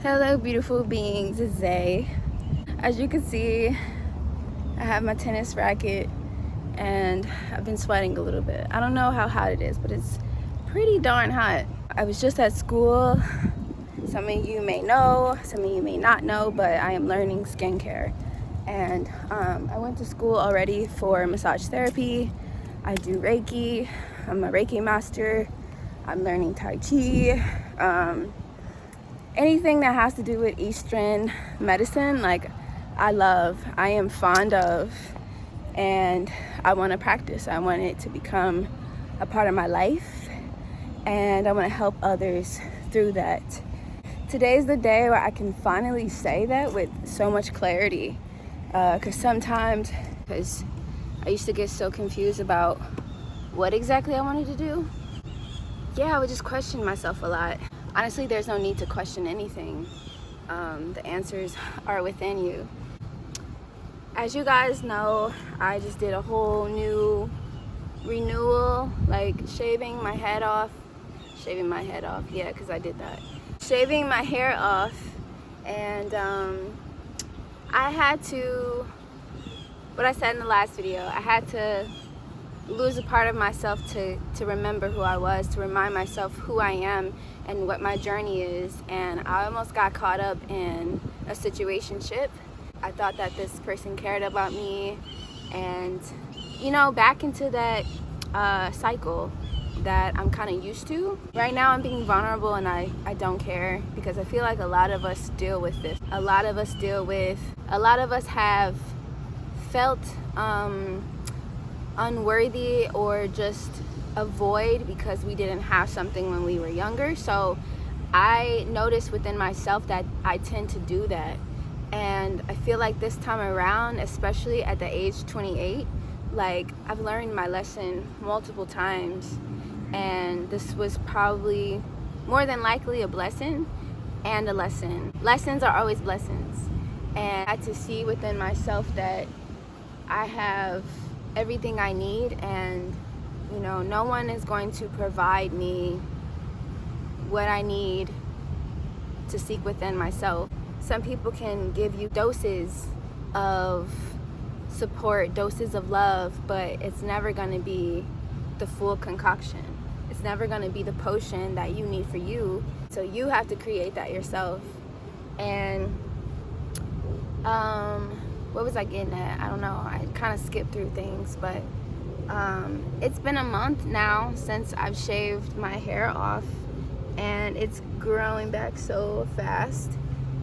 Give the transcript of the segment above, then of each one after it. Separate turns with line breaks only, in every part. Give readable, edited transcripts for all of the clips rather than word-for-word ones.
Hello beautiful beings, it's Zay. As you can see, I have my tennis racket and I've been sweating a little bit. I don't know how hot it is, but it's pretty darn hot. I was just at school. Some of you may know, some of you may not know, but I am learning skincare. And I went to school already for massage therapy. I do Reiki. I'm a Reiki master. I'm learning Tai Chi. Anything that has to do with Eastern medicine, like I am fond of, and I want to practice. I want it to become a part of my life, and I want to help others through that. Today's the day where I can finally say that with so much clarity, because I used to get so confused about what exactly I wanted to do. Yeah, I would just question myself a lot. Honestly, there's no need to question anything. The answers are within you. As you guys know, I just did a whole new renewal, like shaving my head off, yeah, because I did that. Shaving my hair off, and I had to, what I said in the last video, I had to lose a part of myself to remember who I was, to remind myself who I am and what my journey is. And I almost got caught up in a situationship. I thought that this person cared about me, and back into that cycle that I'm kind of used to. Right now I'm being vulnerable, and I don't care, because I feel like a lot of us deal with this. A lot of us have felt unworthy or just a void because we didn't have something when we were younger. So I noticed within myself that I tend to do that, and I feel like this time around, especially at the age 28, like I've learned my lesson multiple times, and this was probably more than likely a blessing and a lesson. Lessons are always blessings, and I had to see within myself that I have everything I need, and no one is going to provide me what I need to seek within myself. Some people can give you doses of support, doses of love, but it's never going to be the full concoction. It's never going to be the potion that you need for you. So you have to create that yourself. And what was I getting at? I don't know. I kind of skipped through things, but it's been a month now since I've shaved my hair off, and it's growing back so fast.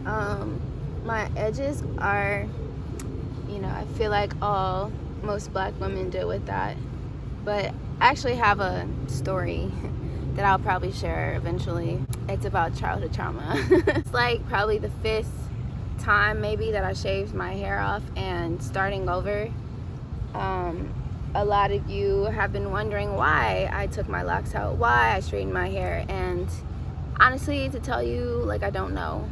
My edges are, I feel like most black women deal with that, but I actually have a story that I'll probably share eventually. It's about childhood trauma. It's like probably the 5th time maybe that I shaved my hair off, and starting over. A lot of you have been wondering why I took my locks out, why I straightened my hair, and honestly, to tell you, like, I don't know.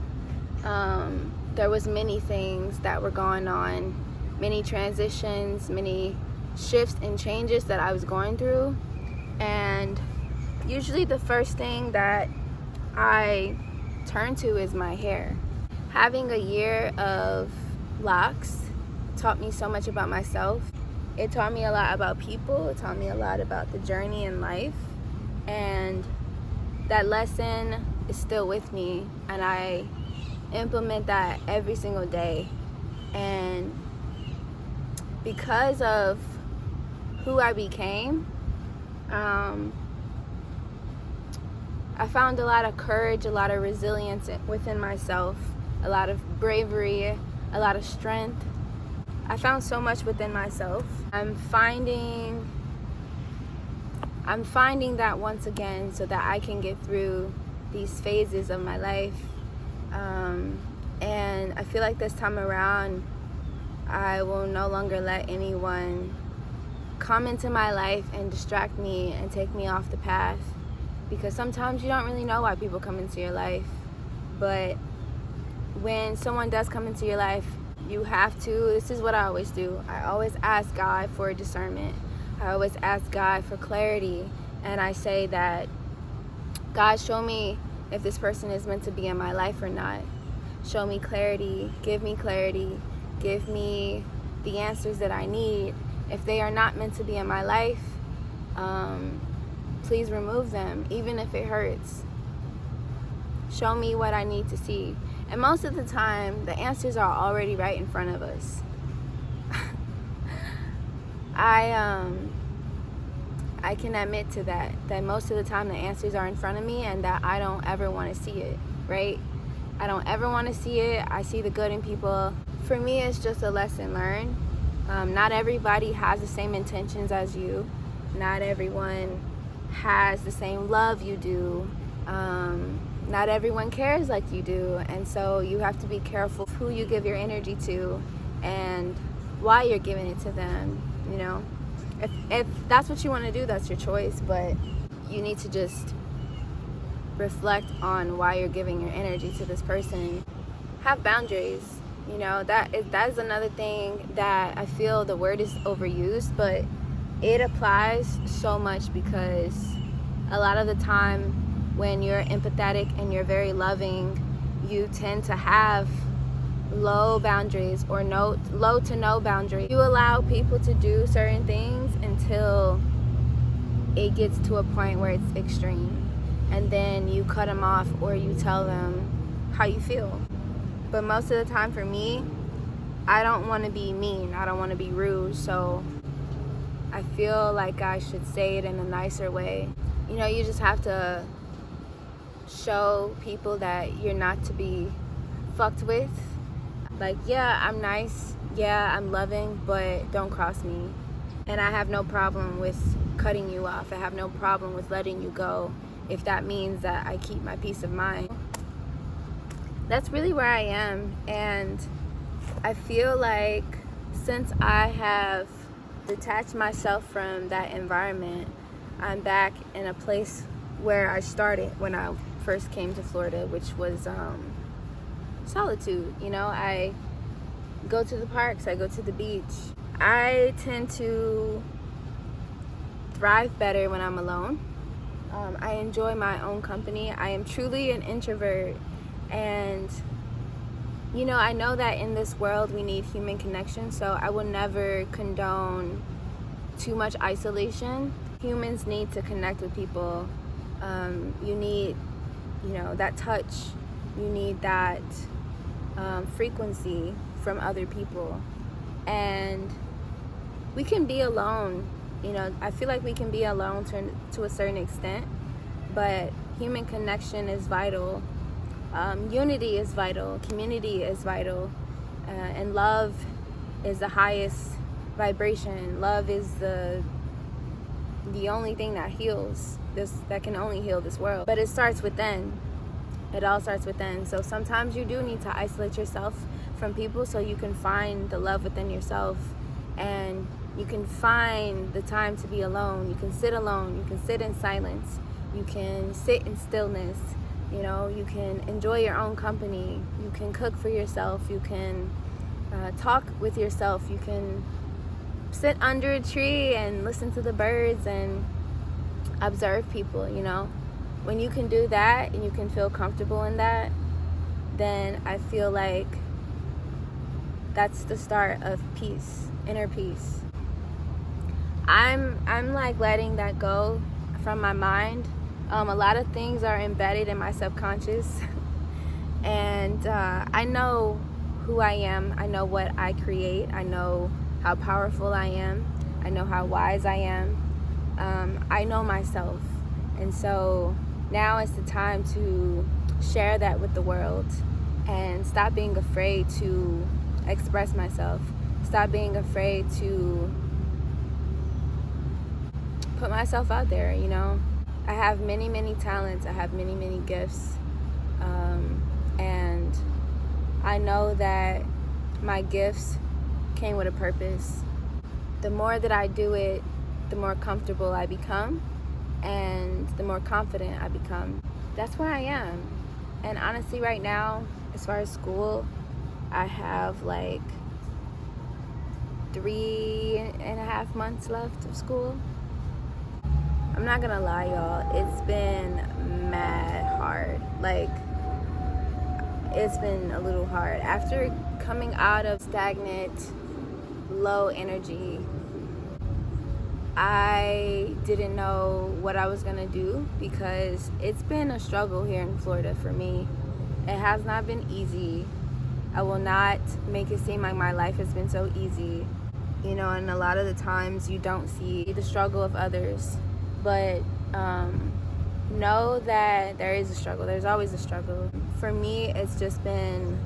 There was many things that were going on, many transitions, many shifts and changes that I was going through, and usually the first thing that I turn to is my hair. Having a year of locks taught me so much about myself. It taught me a lot about people. It taught me a lot about the journey in life. And that lesson is still with me, and I implement that every single day. And because of who I became, I found a lot of courage, a lot of resilience within myself, a lot of bravery, a lot of strength. I found so much within myself. I'm finding that once again, so that I can get through these phases of my life. And I feel like this time around, I will no longer let anyone come into my life and distract me and take me off the path, because sometimes you don't really know why people come into your life. But when someone does come into your life, you have to, this is what I always do. I always ask God for discernment. I always ask God for clarity. And I say that, God, show me if this person is meant to be in my life or not. show me clarity, give me the answers that I need. If they are not meant to be in my life, please remove them, even if it hurts. Show me what I need to see. And most of the time, the answers are already right in front of us. I can admit to that most of the time the answers are in front of me, and that I don't ever want to see it, right? I don't ever want to see it. I see the good in people. For me, it's just a lesson learned. Not everybody has the same intentions as you. Not everyone has the same love you do. Not everyone cares like you do. And so you have to be careful who you give your energy to and why you're giving it to them, you know? If that's what you want to do, that's your choice, but you need to just reflect on why you're giving your energy to this person. Have boundaries, you know. That is another thing that I feel the word is overused, but it applies so much, because a lot of the time when you're empathetic and you're very loving, you tend to have low boundaries or low to no boundaries. You allow people to do certain things until it gets to a point where it's extreme, and then you cut them off or you tell them how you feel. But most of the time for me, I don't want to be mean, I don't want to be rude, so I feel like I should say it in a nicer way. You know, you just have to show people that you're not to be fucked with. Like, yeah, I'm nice, yeah, I'm loving, but don't cross me. And I have no problem with cutting you off. I have no problem with letting you go if that means that I keep my peace of mind. That's really where I am. And I feel like since I have detached myself from that environment, I'm back in a place where I started when I first came to Florida, which was solitude. You know, I go to the parks, I go to the beach. I tend to thrive better when I'm alone. I enjoy my own company. I am truly an introvert, and you know, I know that in this world we need human connection, so I will never condone too much isolation. Humans need to connect with people. You need, you know, that touch. You need that frequency from other people. And we can be alone, you know. I feel like we can be alone to a certain extent, but human connection is vital. Unity is vital. Community is vital. And love is the highest vibration. Love is the only thing that heals that can only heal this world. But it starts within. It all starts within. So sometimes you do need to isolate yourself from people so you can find the love within yourself, and you can find the time to be alone. You can sit alone. You can sit in silence. You can sit in stillness. You know, you can enjoy your own company. You can cook for yourself. You can talk with yourself. You can sit under a tree and listen to the birds and observe people, you know. When you can do that and you can feel comfortable in that, then I feel like that's the start of peace, inner peace. I'm like letting that go from my mind. A lot of things are embedded in my subconscious, and I know who I am. I know what I create. I know how powerful I am. I know how wise I am. I know myself, and so now is the time to share that with the world and stop being afraid to express myself. Stop being afraid to put myself out there, you know. I have many, many talents. I have many, many gifts. And I know that my gifts came with a purpose. The more that I do it, the more comfortable I become, and the more confident I become. That's where I am. And honestly, right now, as far as school, I have like 3.5 months left of school. I'm not gonna lie, y'all, it's been mad hard. Like, it's been a little hard. After coming out of stagnant, low energy, I didn't know what I was gonna do because it's been a struggle here in Florida for me. It has not been easy. I will not make it seem like my life has been so easy, you know, and a lot of the times you don't see the struggle of others, but know that there is a struggle. There's always a struggle. For me, it's just been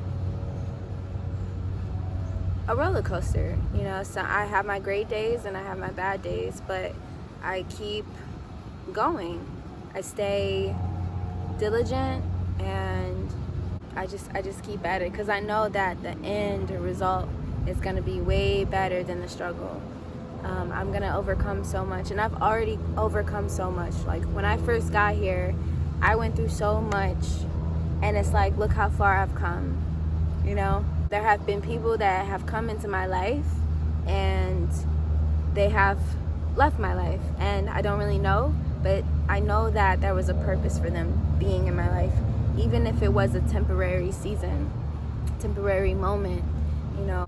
a roller coaster, you know. So I have my great days and I have my bad days, but I keep going. I stay diligent and I just keep at it because I know that the end result is going to be way better than the struggle. I'm going to overcome so much, and I've already overcome so much. Like when I first got here, I went through so much, and it's like, look how far I've come, you know. There have been people that have come into my life and they have left my life, and I don't really know, but I know that there was a purpose for them being in my life, even if it was a temporary season, temporary moment, you know.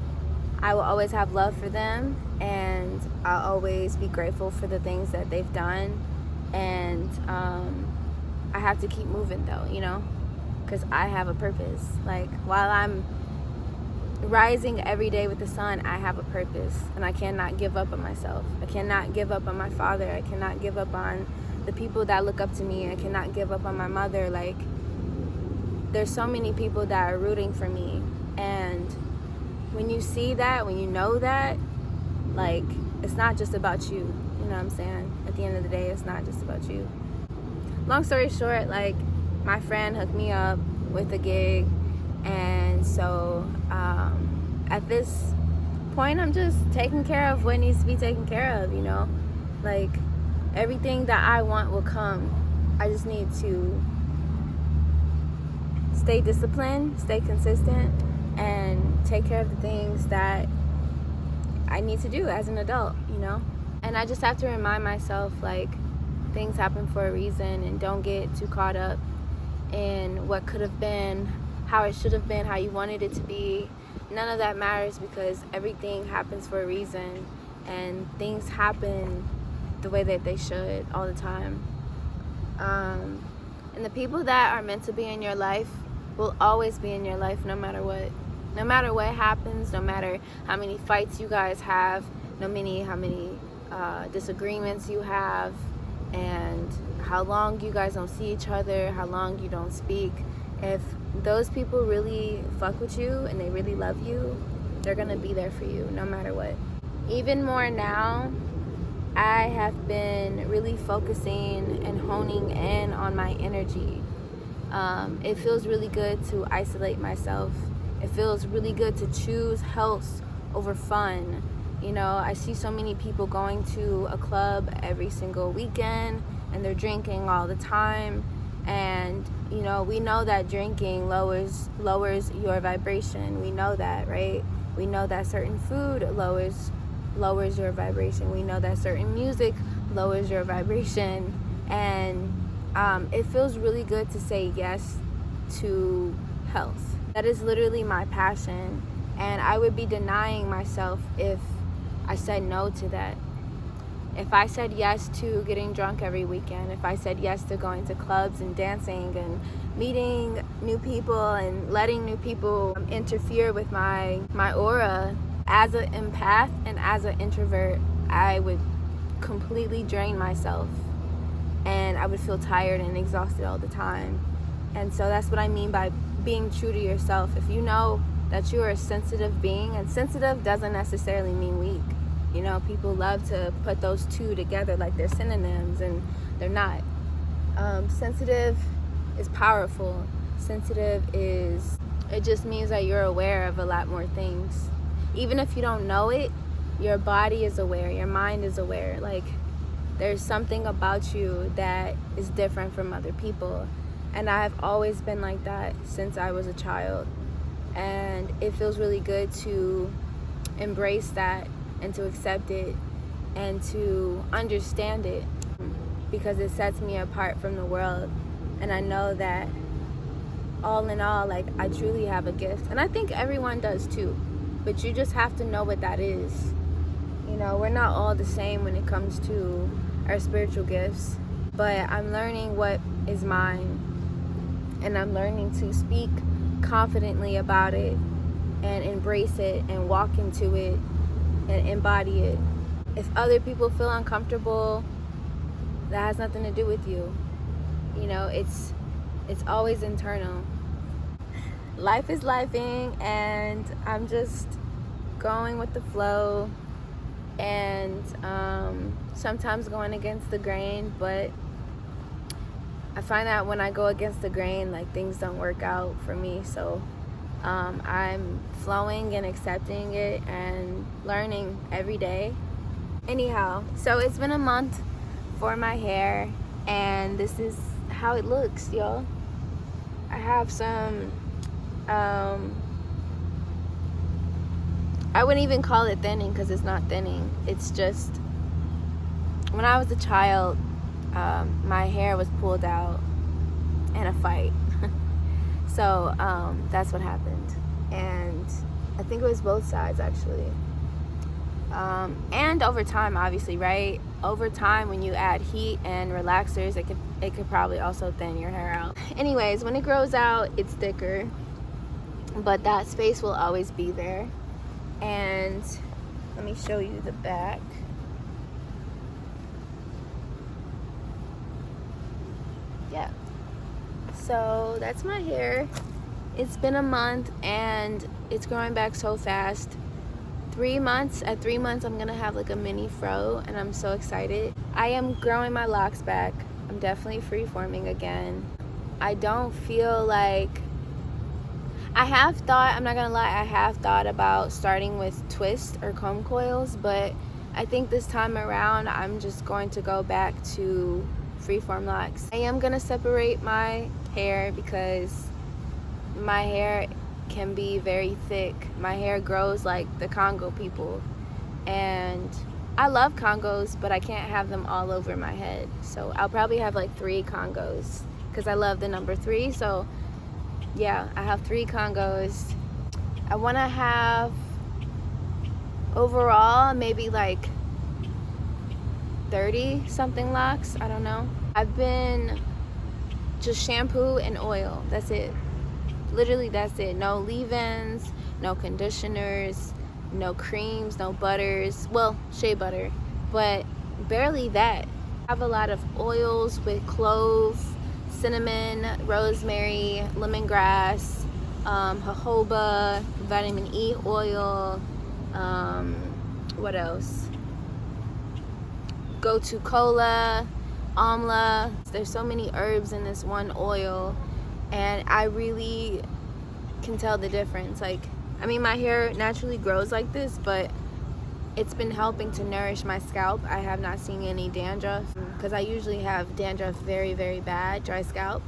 I will always have love for them, and I'll always be grateful for the things that they've done, and I have to keep moving though, you know, because I have a purpose. Like while I'm rising every day with the sun, I have a purpose, and I cannot give up on myself. I cannot give up on my father. I cannot give up on the people that look up to me. I cannot give up on my mother. Like there's so many people that are rooting for me, and when you see that, when you know that, like it's not just about you, you know what I'm saying? At the end of the day, it's not just about you. Long story short, like my friend hooked me up with a gig, and so at this point I'm just taking care of what needs to be taken care of, you know. Like everything that I want will come. I just need to stay disciplined, stay consistent, and take care of the things that I need to do as an adult, you know. And I just have to remind myself, like, things happen for a reason, and don't get too caught up in what could have been, how it should have been, how you wanted it to be. None of that matters, because everything happens for a reason, and things happen the way that they should all the time. And the people that are meant to be in your life will always be in your life, no matter what. No matter what happens, no matter how many fights you guys have, how many disagreements you have, and how long you guys don't see each other, how long you don't speak. If those people really fuck with you and they really love you, they're gonna be there for you no matter what. Even more now, I have been really focusing and honing in on my energy. It feels really good to isolate myself. It feels really good to choose health over fun. You know, I see so many people going to a club every single weekend, and they're drinking all the time. And, you know, we know that drinking lowers your vibration. We know that, right? We know that certain food lowers your vibration. We know that certain music lowers your vibration. And it feels really good to say yes to health. That is literally my passion, and I would be denying myself if I said no to that. If I said yes to getting drunk every weekend, if I said yes to going to clubs and dancing and meeting new people and letting new people interfere with my aura, as an empath and as an introvert, I would completely drain myself, and I would feel tired and exhausted all the time. And so that's what I mean by being true to yourself. If you know that you're a sensitive being, and sensitive doesn't necessarily mean weak. You know, people love to put those two together like they're synonyms, and they're not. Sensitive is powerful. Sensitive it just means that you're aware of a lot more things. Even if you don't know it, your body is aware, your mind is aware. Like, there's something about you that is different from other people. And I've always been like that since I was a child. And it feels really good to embrace that and to accept it and to understand it, because it sets me apart from the world. And I know that all in all, like, I truly have a gift. And I think everyone does too. But you just have to know what that is. You know, we're not all the same when it comes to our spiritual gifts. But I'm learning what is mine. And I'm learning to speak confidently about it and embrace it and walk into it and embody it. If other people feel uncomfortable, that has nothing to do with you. You know, it's always internal. Life is lifing, and I'm just going with the flow, and sometimes going against the grain, but I find that when I go against the grain, like, things don't work out for me. So I'm flowing and accepting it and learning every day. Anyhow, so it's been a month for my hair, and this is how it looks, y'all. I have some I wouldn't even call it thinning, because it's not thinning. It's just, when I was a child, my hair was pulled out in a fight. So that's what happened, and I think it was both sides, actually. And over time, obviously, right? Over time, when you add heat and relaxers, it could probably also thin your hair out. Anyways, when it grows out, it's thicker, but that space will always be there. And let me show you the back. Yeah. So that's my hair. It's been a month, and it's growing back so fast. 3 months. At 3 months, I'm gonna have like a mini fro, and I'm so excited. I am growing my locks back. I'm definitely free-forming again. I don't feel like, I have thought, I'm not gonna lie, I have thought about starting with twist or comb coils, but I think this time around I'm just going to go back to freeform locks. I am gonna separate my hair because my hair can be very thick. My hair grows like the Congo people, and I love Congos, but I can't have them all over my head. So I'll probably have like 3 Congos because I love the number 3. So yeah, I have 3 Congos. I want to have overall maybe like 30 something locks. I don't know. I've been just shampoo and oil. That's it. Literally, that's it. No leave-ins, no conditioners, no creams, no butters. Well, shea butter, but barely that. I have a lot of oils with clove, cinnamon, rosemary, lemongrass, jojoba, vitamin E oil, what else? Gotu kola, amla. There's so many herbs in this one oil, and I really can tell the difference. Like, I mean, my hair naturally grows like this, but it's been helping to nourish my scalp. I have not seen any dandruff, because I usually have dandruff very, very bad, dry scalp,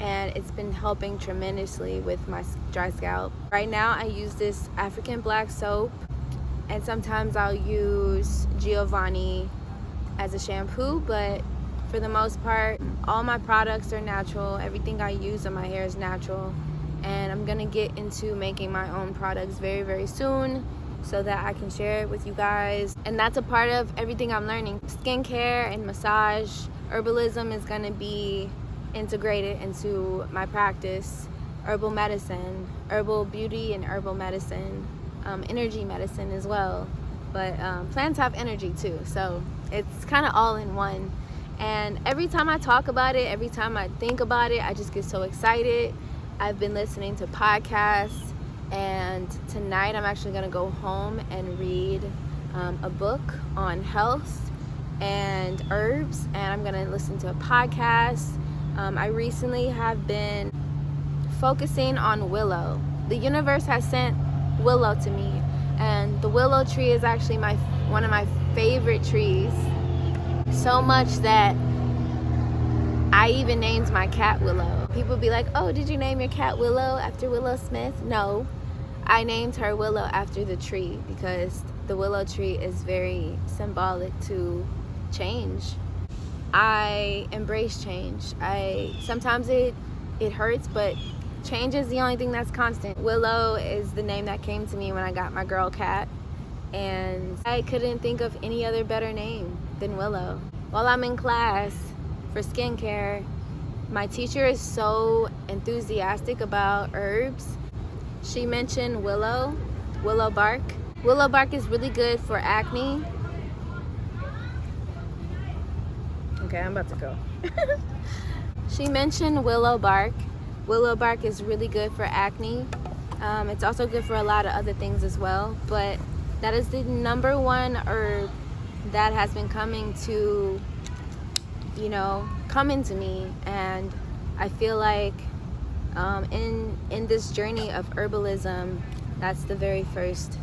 and it's been helping tremendously with my dry scalp. Right now I use this African black soap, and sometimes I'll use Giovanni as a shampoo, but for the most part, all my products are natural. Everything I use on my hair is natural, and I'm gonna get into making my own products very, very soon so that I can share it with you guys. And that's a part of everything I'm learning. Skincare and massage, herbalism is gonna be integrated into my practice. Herbal medicine, herbal beauty and herbal medicine, energy medicine as well. But plants have energy too, so it's kind of all in one. And every time I talk about it, every time I think about it, I just get so excited. I've been listening to podcasts, and tonight I'm actually gonna go home and read a book on health and herbs, and I'm gonna listen to a podcast. I recently have been focusing on willow. The universe has sent willow to me, and the willow tree is actually one of my favorite trees. So much that I even named my cat Willow. People be like, oh, did you name your cat Willow after Willow Smith? No, I named her Willow after the tree, because the willow tree is very symbolic to change. I embrace change. Sometimes it hurts, but change is the only thing that's constant. Willow is the name that came to me when I got my girl cat, and I couldn't think of any other better name than Willow. While I'm in class for skincare, my teacher is so enthusiastic about herbs. She mentioned willow bark. Willow bark is really good for acne. Okay, I'm about to go. She mentioned willow bark. Willow bark is really good for acne. It's also good for a lot of other things as well, but that is the number one herb that has been coming to me, and I feel like in this journey of herbalism, that's the very first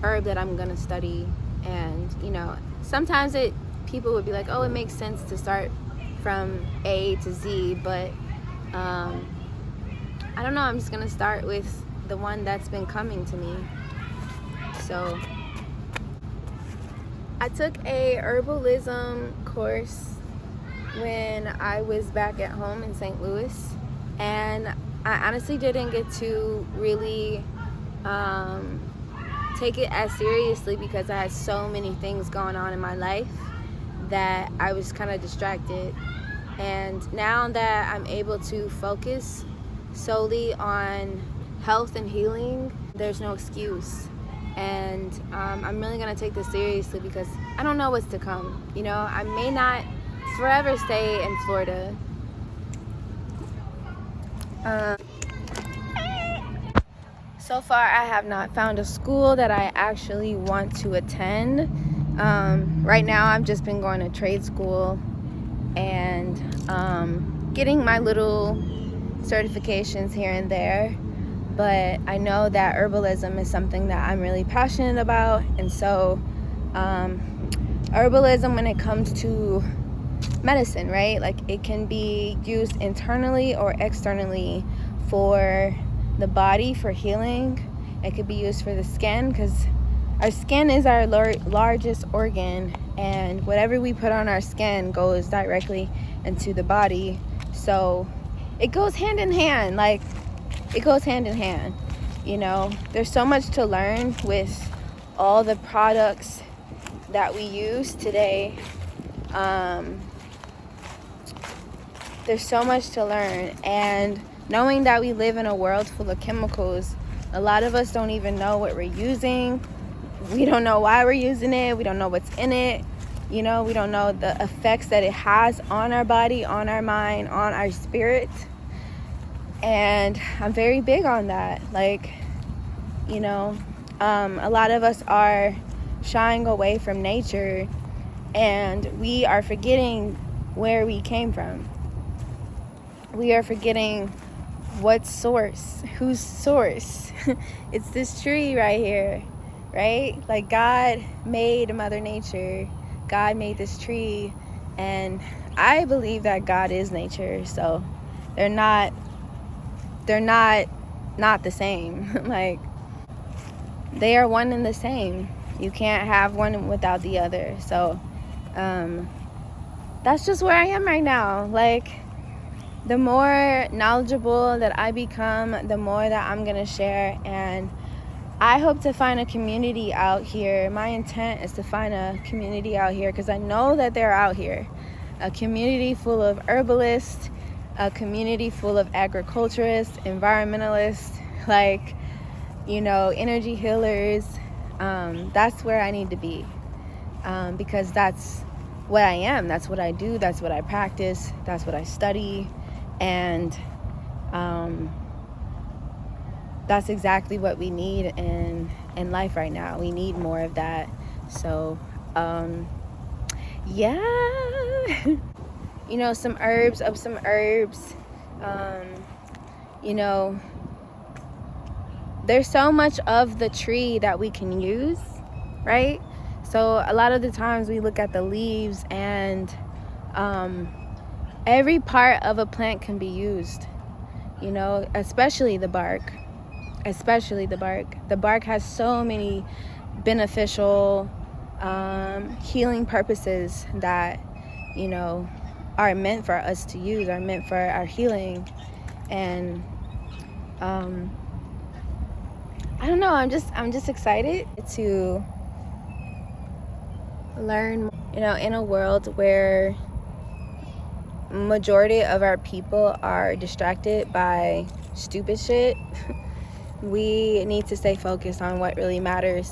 herb that I'm gonna study. And sometimes people would be like, oh, it makes sense to start from A to Z, but I don't know, I'm just gonna start with the one that's been coming to me. So I took a herbalism course when I was back at home in St. Louis, and I honestly didn't get to really take it as seriously because I had so many things going on in my life that I was kind of distracted. And now that I'm able to focus solely on health and healing, there's no excuse. And I'm really gonna take this seriously because I don't know what's to come. I may not forever stay in Florida. So far, I have not found a school that I actually want to attend. Right now, I've just been going to trade school and getting my little certifications here and there. But I know that herbalism is something that I'm really passionate about. And so herbalism, when it comes to medicine, right? Like, it can be used internally or externally for the body, for healing. It could be used for the skin, because our skin is our largest organ, and whatever we put on our skin goes directly into the body. So it goes hand in hand. Like, it goes hand in hand. There's so much to learn with all the products that we use today. There's so much to learn, and knowing that we live in a world full of chemicals, a lot of us don't even know what we're using. We don't know why we're using it. We don't know what's in it. We don't know the effects that it has on our body, on our mind, on our spirit. And I'm very big on that. Like, a lot of us are shying away from nature, and we are forgetting where we came from. We are forgetting what source, whose source. It's this tree right here, right? Like, God made Mother Nature. God made this tree, and I believe that God is nature. So they're not the same. Like, they are one and the same. You can't have one without the other. So that's just where I am right now. Like, the more knowledgeable that I become, the more that I'm gonna share. And I hope to find a community out here. My intent is to find a community out here, because I know that they're out here. A community full of herbalists, a community full of agriculturists, environmentalists, like, energy healers. That's where I need to be, because that's what I am. That's what I do. That's what I practice. That's what I study. And that's exactly what we need in life right now. We need more of that. So yeah. Some herbs. There's so much of the tree that we can use, right? So a lot of the times we look at the leaves, and every part of a plant can be used, especially the bark. The bark has so many beneficial healing purposes that, are meant for us to use, are meant for our healing. And I don't know, I'm just excited to learn, you know, in a world where majority of our people are distracted by stupid shit. We need to stay focused on what really matters.